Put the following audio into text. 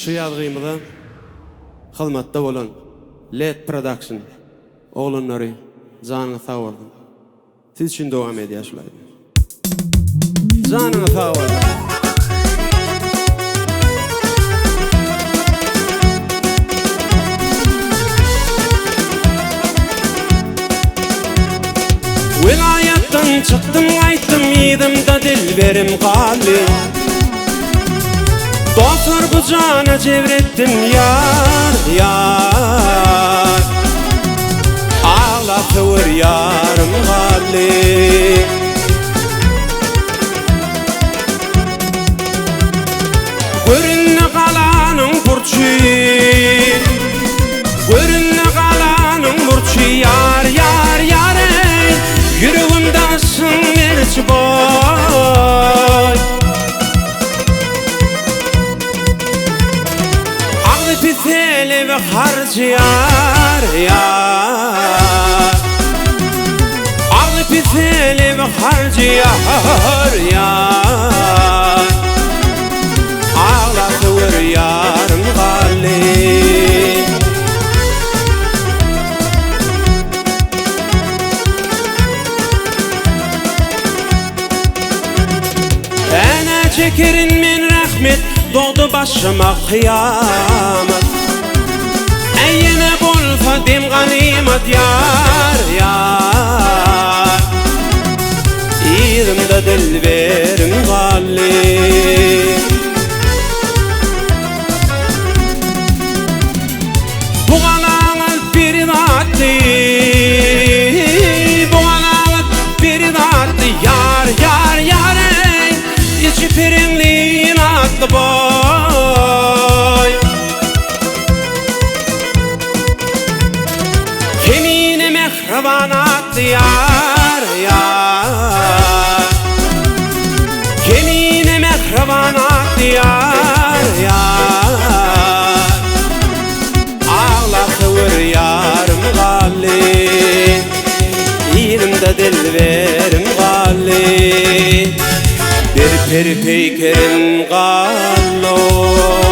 Şu ýazgymyza hyzmatda bolan LED Production oğlanlary janyňy sag bolsun. Siz üçin dowam edýärler. Janyňy sag bolsun. Vilayatdan çıktım aytdım ýedimde dilberim galy. Dostlar bu cana cevrettim yar yar. Ağlatıvır yarım galy. Görünne galanyň burçy, görünne galanyň burçy yar yar yar. Yüreğimde sınırç boy. Ağlı piseli ve harcı yar yar. Ağlı piseli ve harcı yar yar. Ağlatıvır yarım galy. Çekerin men rahmet, doğdu başıma kıyamet. Eyyene bolsa dem ganimet yar yar. Ýerimde dilberim galy. Bu galaňyz bir zatdy, bu galaňyz bir zatdy yar yar yar. İçi pirinliğin atlı boy. Kemine mehriban atlı yar yar. Kemine mehriban atlı yar yar. Ağlatıvır yarım galy. Ýerimde dilberim galy. Bir peykerin gallo.